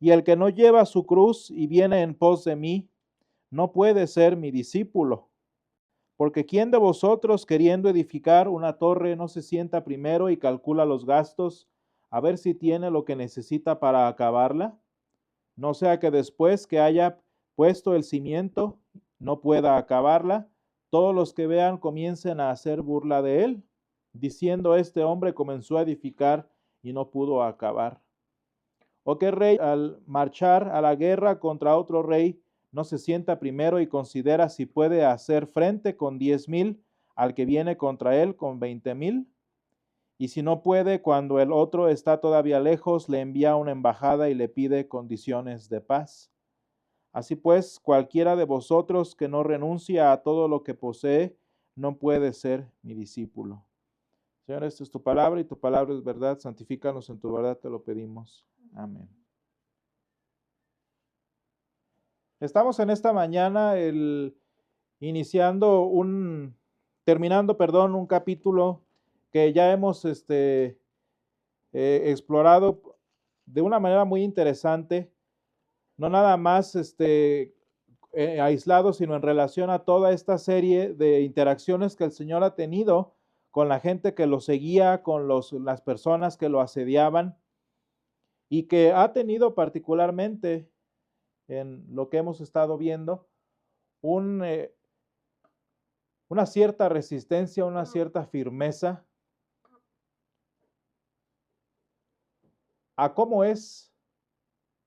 Y el que no lleva su cruz y viene en pos de mí, no puede ser mi discípulo. Porque ¿quién de vosotros, queriendo edificar una torre, no se sienta primero y calcula los gastos, a ver si tiene lo que necesita para acabarla? No sea que después que haya puesto el cimiento, no pueda acabarla, todos los que vean comiencen a hacer burla de él, diciendo: este hombre comenzó a edificar y no pudo acabar. ¿O qué rey, al marchar a la guerra contra otro rey, no se sienta primero y considera si puede hacer frente con 10,000 al que viene contra él con 20,000? Y si no puede, cuando el otro está todavía lejos, le envía una embajada y le pide condiciones de paz. Así pues, cualquiera de vosotros que no renuncia a todo lo que posee, no puede ser mi discípulo. Señor, esta es tu palabra y tu palabra es verdad. Santifícanos en tu verdad, te lo pedimos. Amén. Estamos en esta mañana terminando un capítulo que ya hemos explorado de una manera muy interesante, no nada más aislado, sino en relación a toda esta serie de interacciones que el Señor ha tenido con la gente que lo seguía, con las personas que lo asediaban, y que ha tenido particularmente en lo que hemos estado viendo una cierta resistencia, una cierta firmeza a cómo es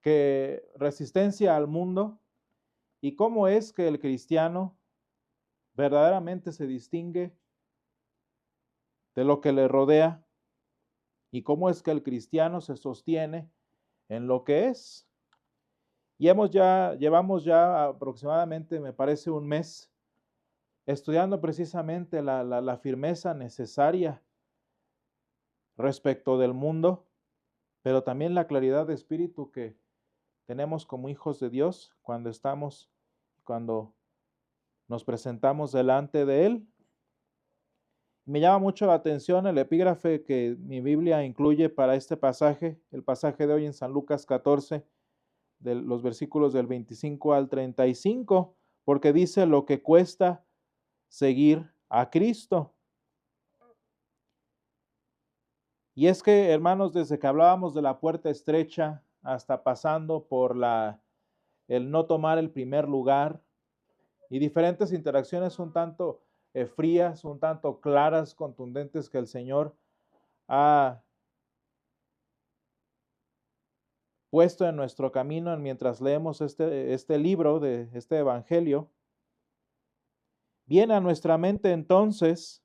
que resistencia al mundo y cómo es que el cristiano verdaderamente se distingue de lo que le rodea y cómo es que el cristiano se sostiene en lo que es. Y llevamos ya aproximadamente, me parece, un mes estudiando precisamente la firmeza necesaria respecto del mundo, pero también la claridad de espíritu que tenemos como hijos de Dios cuando nos presentamos delante de Él. Me llama mucho la atención el epígrafe que mi Biblia incluye para este pasaje, el pasaje de hoy en San Lucas 14, de los versículos del 25 al 35, porque dice lo que cuesta seguir a Cristo. Y es que, hermanos, desde que hablábamos de la puerta estrecha hasta pasando por el no tomar el primer lugar y diferentes interacciones un tanto frías, un tanto claras, contundentes que el Señor ha puesto en nuestro camino mientras leemos este libro de este evangelio, viene a nuestra mente entonces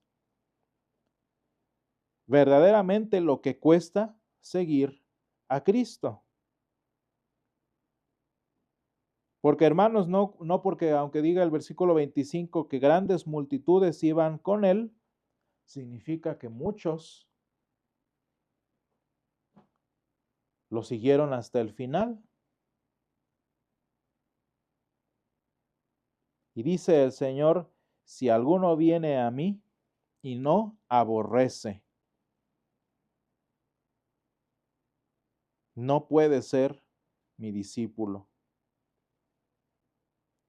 verdaderamente lo que cuesta seguir a Cristo. Porque, hermanos, no porque aunque diga el versículo 25 que grandes multitudes iban con él, significa que muchos lo siguieron hasta el final. Y dice el Señor: si alguno viene a mí y no aborrece, no puede ser mi discípulo.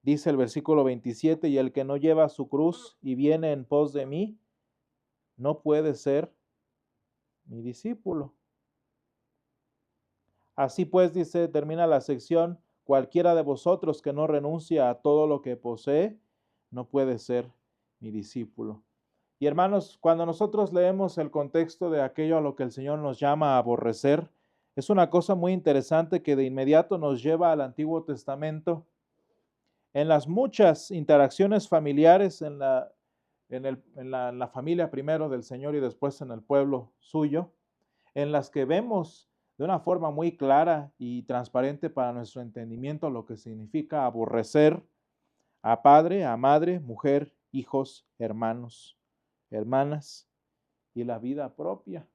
Dice el versículo 27, y el que no lleva su cruz y viene en pos de mí, no puede ser mi discípulo. Así pues, dice, termina la sección: cualquiera de vosotros que no renuncia a todo lo que posee, no puede ser mi discípulo. Y hermanos, cuando nosotros leemos el contexto de aquello a lo que el Señor nos llama a aborrecer, es una cosa muy interesante que de inmediato nos lleva al Antiguo Testamento. En las muchas interacciones familiares en la familia primero del Señor y después en el pueblo suyo, en las que vemos de una forma muy clara y transparente para nuestro entendimiento lo que significa aborrecer a padre, a madre, mujer, hijos, hermanos, hermanas y la vida propia.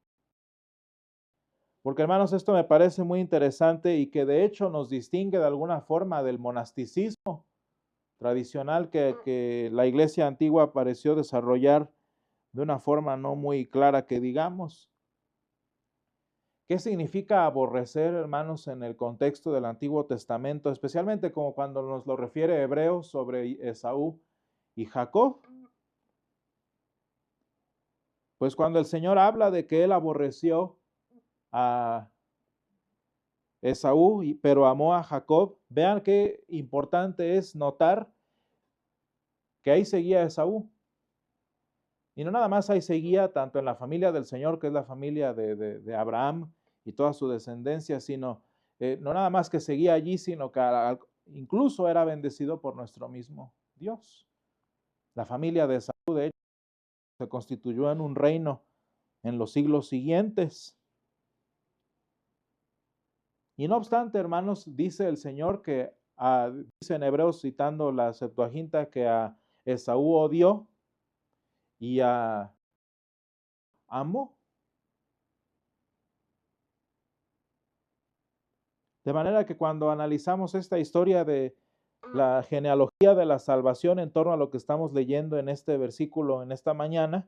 Porque, hermanos, esto me parece muy interesante y que de hecho nos distingue de alguna forma del monasticismo tradicional que la iglesia antigua pareció desarrollar de una forma no muy clara que digamos. ¿Qué significa aborrecer, hermanos, en el contexto del Antiguo Testamento, especialmente como cuando nos lo refiere Hebreos sobre Esaú y Jacob? Pues cuando el Señor habla de que Él aborreció a Esaú, pero amó a Jacob, vean qué importante es notar que ahí seguía Esaú. Y no nada más ahí seguía tanto en la familia del Señor, que es la familia de Abraham y toda su descendencia, sino no nada más que seguía allí, sino que incluso era bendecido por nuestro mismo Dios. La familia de Esaú, de hecho, se constituyó en un reino en los siglos siguientes. Y no obstante, hermanos, dice el Señor que, dice en Hebreos, citando la Septuaginta, que a Esaú odió y amó. De manera que cuando analizamos esta historia de la genealogía de la salvación en torno a lo que estamos leyendo en este versículo en esta mañana,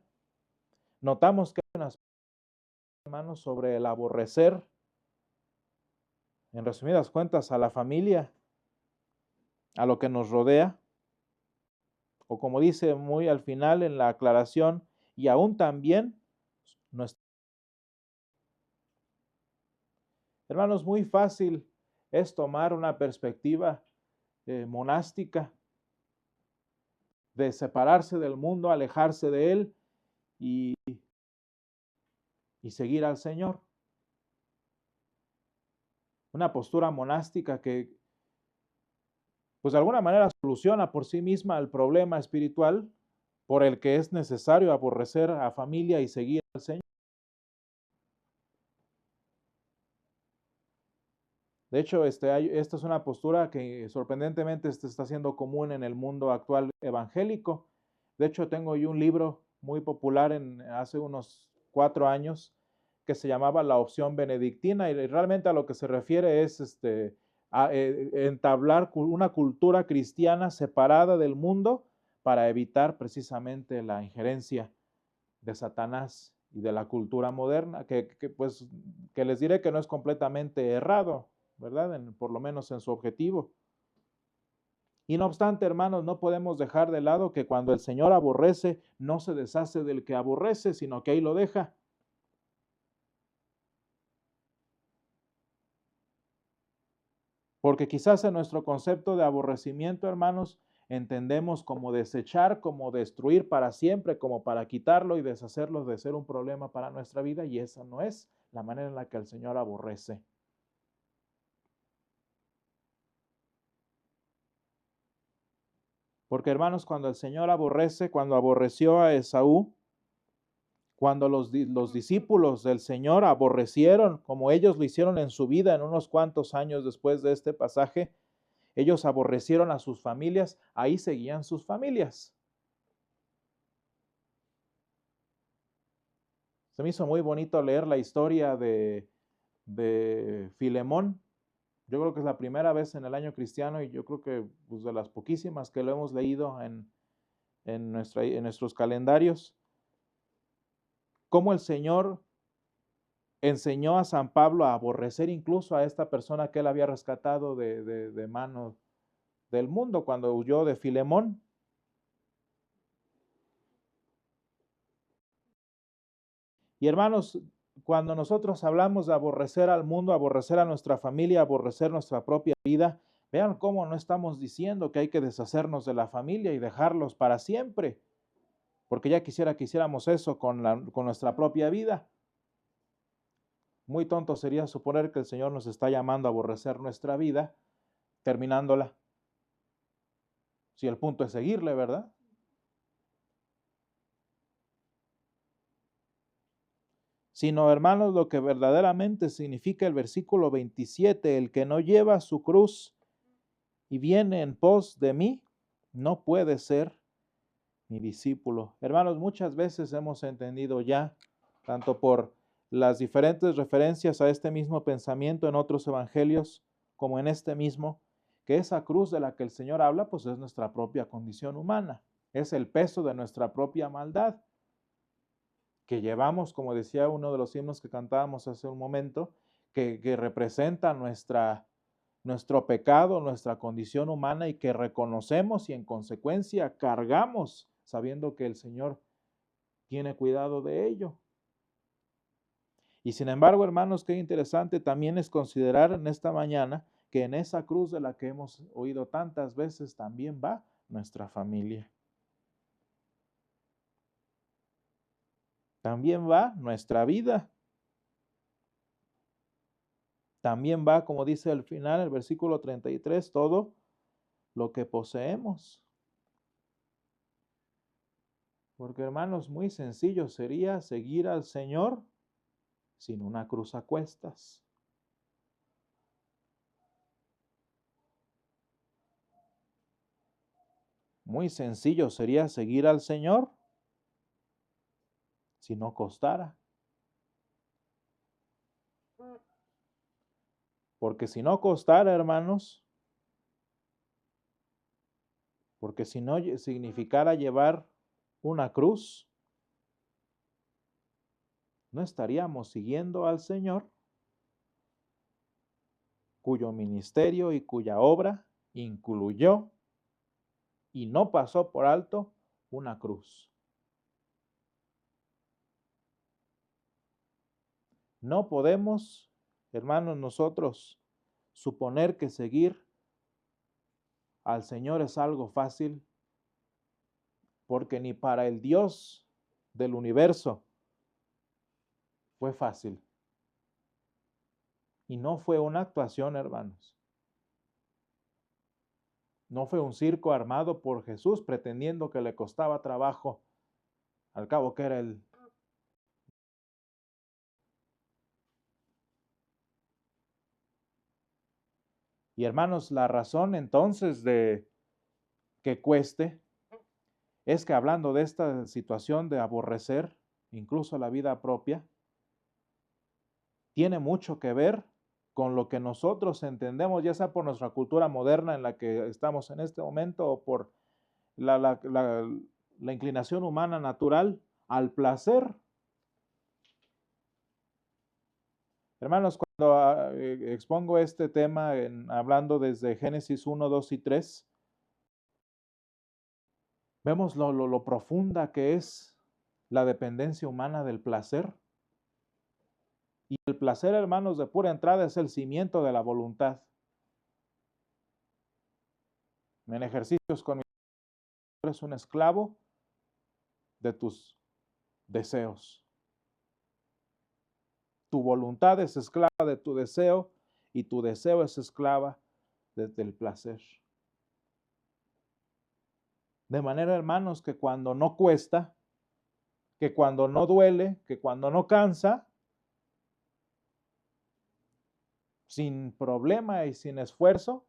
notamos que hay unas, hermanos, sobre el aborrecer, en resumidas cuentas, a la familia, a lo que nos rodea, o como dice muy al final en la aclaración, y aún también nuestra. Hermanos, muy fácil es tomar una perspectiva monástica, de separarse del mundo, alejarse de él y seguir al Señor. Una postura monástica que, pues de alguna manera soluciona por sí misma el problema espiritual por el que es necesario aborrecer a familia y seguir al Señor. De hecho, esta es una postura que sorprendentemente está siendo común en el mundo actual evangélico. De hecho, tengo yo un libro muy popular hace unos 4 años que se llamaba La Opción Benedictina, y realmente a lo que se refiere es entablar una cultura cristiana separada del mundo para evitar precisamente la injerencia de Satanás y de la cultura moderna, pues, que les diré que no es completamente errado, ¿verdad? Por lo menos en su objetivo. Y no obstante, hermanos, no podemos dejar de lado que cuando el Señor aborrece, no se deshace del que aborrece, sino que ahí lo deja. Porque quizás en nuestro concepto de aborrecimiento, hermanos, entendemos como desechar, como destruir para siempre, como para quitarlo y deshacerlo de ser un problema para nuestra vida, y esa no es la manera en la que el Señor aborrece. Porque, hermanos, cuando el Señor aborrece, cuando aborreció a Esaú, cuando los discípulos del Señor aborrecieron, como ellos lo hicieron en su vida en unos cuantos años después de este pasaje, ellos aborrecieron a sus familias, ahí seguían sus familias. Se me hizo muy bonito leer la historia de Filemón. Yo creo que es la primera vez en el año cristiano, y yo creo que pues, de las poquísimas que lo hemos leído en nuestros calendarios, cómo el Señor enseñó a San Pablo a aborrecer incluso a esta persona que él había rescatado de manos del mundo cuando huyó de Filemón. Y hermanos, cuando nosotros hablamos de aborrecer al mundo, aborrecer a nuestra familia, aborrecer nuestra propia vida, vean cómo no estamos diciendo que hay que deshacernos de la familia y dejarlos para siempre, porque ya que hiciéramos eso con nuestra propia vida. Muy tonto sería suponer que el Señor nos está llamando a aborrecer nuestra vida, terminándola. Si el punto es seguirle, ¿verdad? Sino, hermanos, lo que verdaderamente significa el versículo 27, el que no lleva su cruz y viene en pos de mí, no puede ser mi discípulo. Hermanos, muchas veces hemos entendido ya, tanto por las diferentes referencias a este mismo pensamiento en otros evangelios, como en este mismo, que esa cruz de la que el Señor habla, pues es nuestra propia condición humana, es el peso de nuestra propia maldad, que llevamos, como decía uno de los himnos que cantábamos hace un momento, que representa nuestro pecado, nuestra condición humana y que reconocemos y en consecuencia cargamos sabiendo que el Señor tiene cuidado de ello. Y sin embargo, hermanos, qué interesante también es considerar en esta mañana que en esa cruz de la que hemos oído tantas veces también va nuestra familia. También va nuestra vida. También va, como dice al final, el versículo 33, todo lo que poseemos. Porque, hermanos, muy sencillo sería seguir al Señor sin una cruz a cuestas. Muy sencillo sería seguir al Señor si no costara. Porque si no costara, hermanos, porque si no significara llevar una cruz, no estaríamos siguiendo al Señor, cuyo ministerio y cuya obra incluyó y no pasó por alto una cruz. No podemos, hermanos, nosotros suponer que seguir al Señor es algo fácil, porque ni para el Dios del universo fue fácil. Y no fue una actuación, hermanos. No fue un circo armado por Jesús pretendiendo que le costaba trabajo. Al cabo que era el... Y hermanos, la razón entonces de que cueste es que hablando de esta situación de aborrecer incluso la vida propia, tiene mucho que ver con lo que nosotros entendemos, ya sea por nuestra cultura moderna en la que estamos en este momento o por la inclinación humana natural al placer. Hermanos, cuando expongo este tema hablando desde Génesis 1, 2 y 3, vemos lo profunda que es la dependencia humana del placer. Y el placer, hermanos, de pura entrada es el cimiento de la voluntad. En ejercicios con mi eres un esclavo de tus deseos. Tu voluntad es esclava de tu deseo y tu deseo es esclava del placer. De manera, hermanos, que cuando no cuesta, que cuando no duele, que cuando no cansa, sin problema y sin esfuerzo,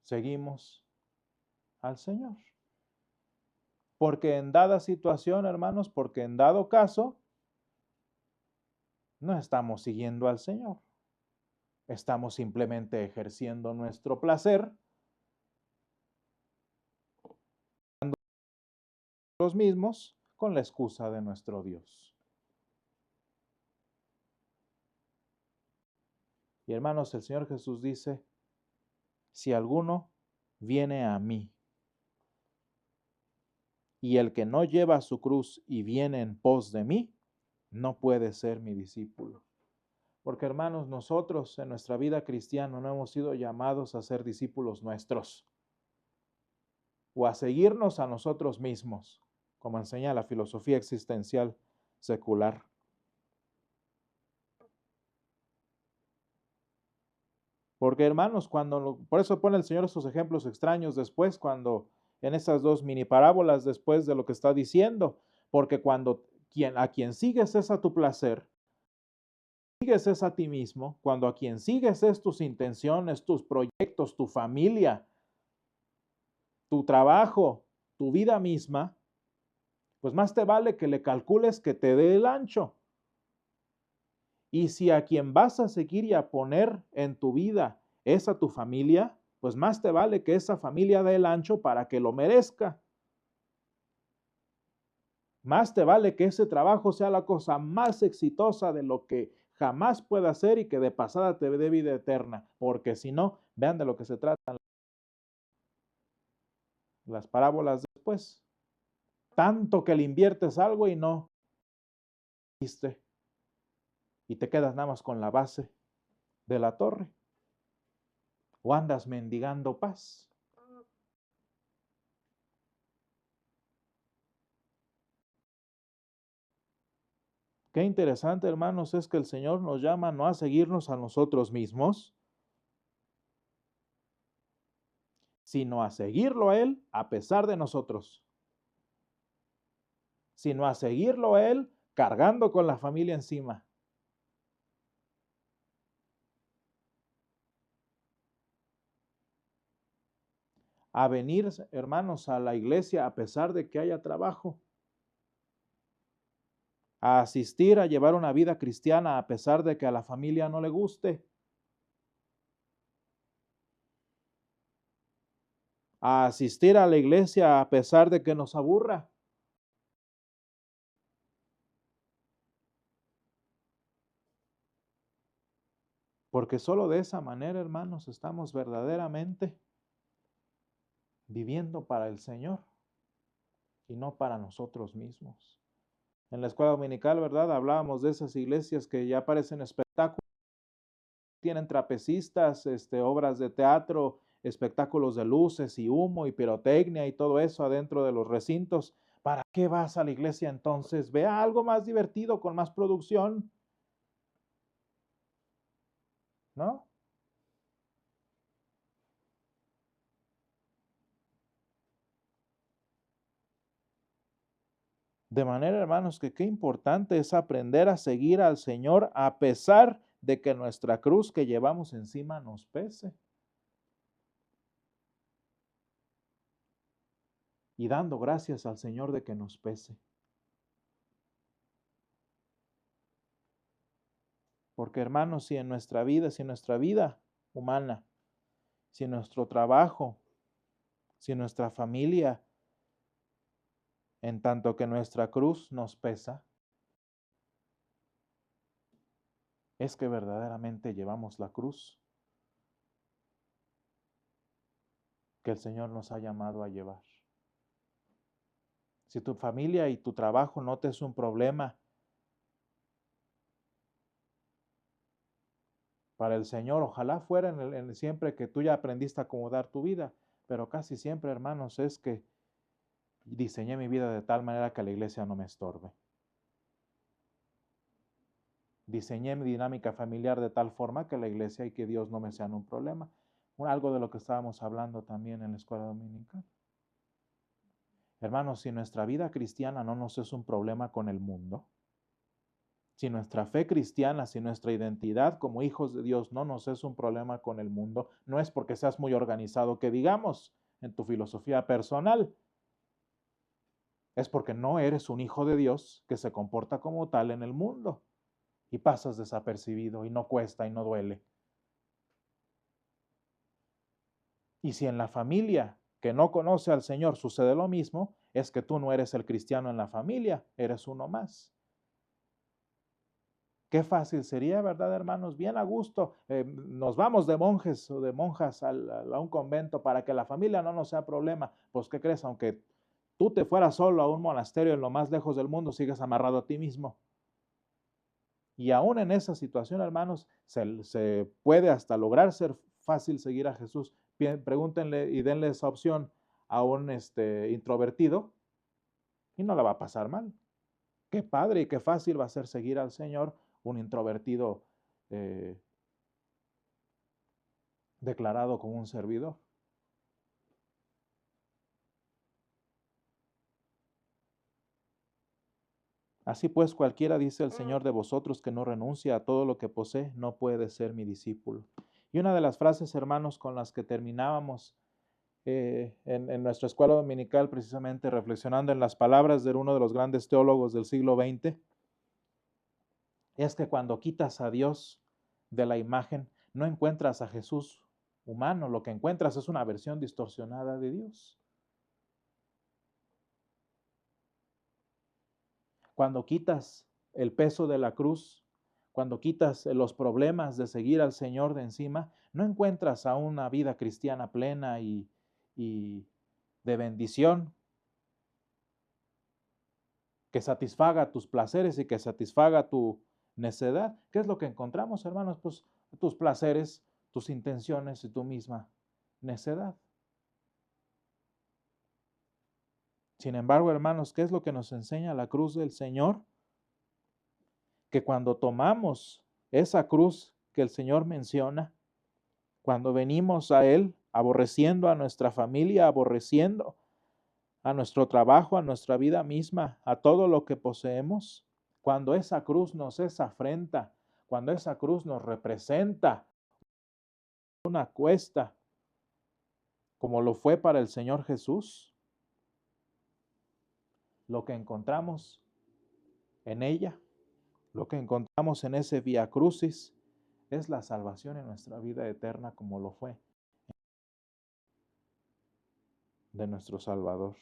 seguimos al Señor. Porque en dada situación, hermanos, porque en dado caso, no estamos siguiendo al Señor. Estamos simplemente ejerciendo nuestro placer nosotros mismos con la excusa de nuestro Dios. Y hermanos, el Señor Jesús dice, si alguno viene a mí y el que no lleva su cruz y viene en pos de mí, no puede ser mi discípulo. Porque hermanos, nosotros en nuestra vida cristiana no hemos sido llamados a ser discípulos nuestros o a seguirnos a nosotros mismos, como enseña la filosofía existencial secular. Porque hermanos, por eso pone el Señor esos ejemplos extraños después, cuando en esas dos mini parábolas después de lo que está diciendo, porque cuando a quien sigues es a tu placer, sigues es a ti mismo, cuando a quien sigues es tus intenciones, tus proyectos, tu familia, tu trabajo, tu vida misma, pues más te vale que le calcules que te dé el ancho. Y si a quien vas a seguir y a poner en tu vida es a tu familia, pues más te vale que esa familia dé el ancho para que lo merezca. Más te vale que ese trabajo sea la cosa más exitosa de lo que jamás pueda hacer y que de pasada te dé vida eterna, porque si no, vean de lo que se tratan las parábolas después. Tanto que le inviertes algo y no viste, y te quedas nada más con la base de la torre, o andas mendigando paz. Qué interesante, hermanos, es que el Señor nos llama no a seguirnos a nosotros mismos, sino a seguirlo a Él a pesar de nosotros, sino a seguirlo a Él cargando con la familia encima. A venir, hermanos, a la iglesia a pesar de que haya trabajo, a asistir a llevar una vida cristiana a pesar de que a la familia no le guste, a asistir a la iglesia a pesar de que nos aburra. Porque solo de esa manera, hermanos, estamos verdaderamente viviendo para el Señor y no para nosotros mismos. En la escuela dominical, ¿verdad? Hablábamos de esas iglesias que ya parecen espectáculos, tienen trapecistas, obras de teatro, espectáculos de luces y humo y pirotecnia y todo eso adentro de los recintos. ¿Para qué vas a la iglesia entonces? Ve a algo más divertido, con más producción, ¿no? De manera, hermanos, que qué importante es aprender a seguir al Señor a pesar de que nuestra cruz que llevamos encima nos pese. Y dando gracias al Señor de que nos pese. Porque, hermanos, si en nuestra vida humana, si en nuestro trabajo, si en nuestra familia, en tanto que nuestra cruz nos pesa, es que verdaderamente llevamos la cruz que el Señor nos ha llamado a llevar. Si tu familia y tu trabajo no te es un problema, para el Señor, ojalá fuera siempre que tú ya aprendiste a acomodar tu vida, pero casi siempre, hermanos, es que diseñé mi vida de tal manera que la iglesia no me estorbe. Diseñé mi dinámica familiar de tal forma que la iglesia y que Dios no me sean un problema. Algo de lo que estábamos hablando también en la escuela dominical. Hermanos, si nuestra vida cristiana no nos es un problema con el mundo, si nuestra fe cristiana, si nuestra identidad como hijos de Dios no nos es un problema con el mundo, no es porque seas muy organizado que digamos en tu filosofía personal, es porque no eres un hijo de Dios que se comporta como tal en el mundo y pasas desapercibido y no cuesta y no duele. Y si en la familia que no conoce al Señor sucede lo mismo, es que tú no eres el cristiano en la familia, eres uno más. Qué fácil sería, ¿verdad, hermanos? Bien a gusto. Nos vamos de monjes o de monjas a un convento para que la familia no nos sea problema. Pues, ¿qué crees? Aunque tú te fueras solo a un monasterio en lo más lejos del mundo, sigues amarrado a ti mismo. Y aún en esa situación, hermanos, se puede hasta lograr ser fácil seguir a Jesús. Pregúntenle y denle esa opción a un introvertido y no la va a pasar mal. Qué padre y qué fácil va a ser seguir al Señor un introvertido declarado como un servidor. Así pues, cualquiera, dice el Señor, de vosotros que no renuncia a todo lo que posee, no puede ser mi discípulo. Y una de las frases, hermanos, con las que terminábamos en nuestra escuela dominical, precisamente reflexionando en las palabras de uno de los grandes teólogos del siglo XX, es que cuando quitas a Dios de la imagen, no encuentras a Jesús humano, lo que encuentras es una versión distorsionada de Dios. Cuando quitas el peso de la cruz, cuando quitas los problemas de seguir al Señor de encima, no encuentras a una vida cristiana plena y de bendición que satisfaga tus placeres y que satisfaga tu necedad. ¿Qué es lo que encontramos, hermanos? Pues tus placeres, tus intenciones y tu misma necedad. Sin embargo, hermanos, ¿qué es lo que nos enseña la cruz del Señor? Que cuando tomamos esa cruz que el Señor menciona, cuando venimos a Él aborreciendo a nuestra familia, aborreciendo a nuestro trabajo, a nuestra vida misma, a todo lo que poseemos, cuando esa cruz nos es afrenta, cuando esa cruz nos representa una cuesta, como lo fue para el Señor Jesús, lo que encontramos en ella, lo que encontramos en ese Vía Crucis, es la salvación en nuestra vida eterna, como lo fue de nuestro Salvador.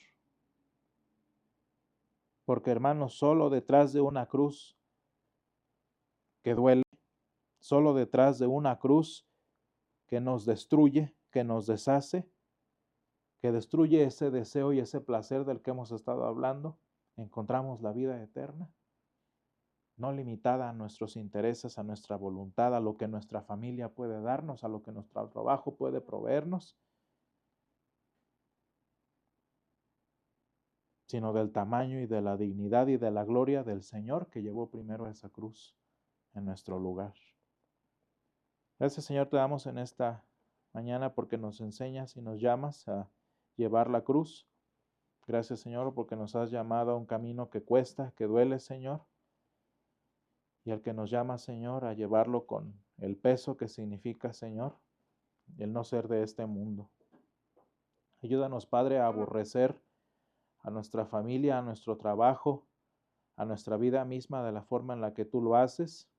Porque, hermanos, solo detrás de una cruz que duele, solo detrás de una cruz que nos destruye, que nos deshace, que destruye ese deseo y ese placer del que hemos estado hablando, encontramos la vida eterna, no limitada a nuestros intereses, a nuestra voluntad, a lo que nuestra familia puede darnos, a lo que nuestro trabajo puede proveernos, sino del tamaño y de la dignidad y de la gloria del Señor que llevó primero esa cruz en nuestro lugar. Gracias, Señor, te damos en esta mañana porque nos enseñas y nos llamas a llevar la cruz. Gracias, Señor, porque nos has llamado a un camino que cuesta, que duele, Señor, y al que nos llama, Señor, a llevarlo con el peso que significa, Señor, el no ser de este mundo. Ayúdanos, Padre, a aborrecer a nuestra familia, a nuestro trabajo, a nuestra vida misma de la forma en la que tú lo haces,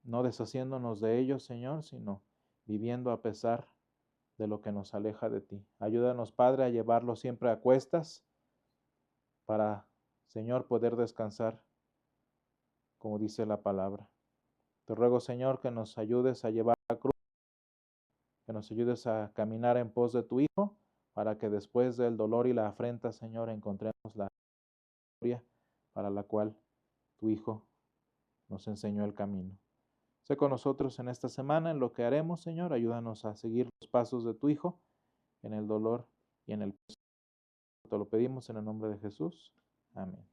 no deshaciéndonos de ellos, Señor, sino viviendo a pesar de lo que nos aleja de ti. Ayúdanos, Padre, a llevarlo siempre a cuestas para, Señor, poder descansar, como dice la palabra. Te ruego, Señor, que nos ayudes a llevar la cruz, que nos ayudes a caminar en pos de tu Hijo, para que después del dolor y la afrenta, Señor, encontremos la gloria para la cual tu Hijo nos enseñó el camino. Sé con nosotros en esta semana en lo que haremos, Señor. Ayúdanos a seguir los pasos de tu Hijo en el dolor y en el peso. Te lo pedimos en el nombre de Jesús. Amén.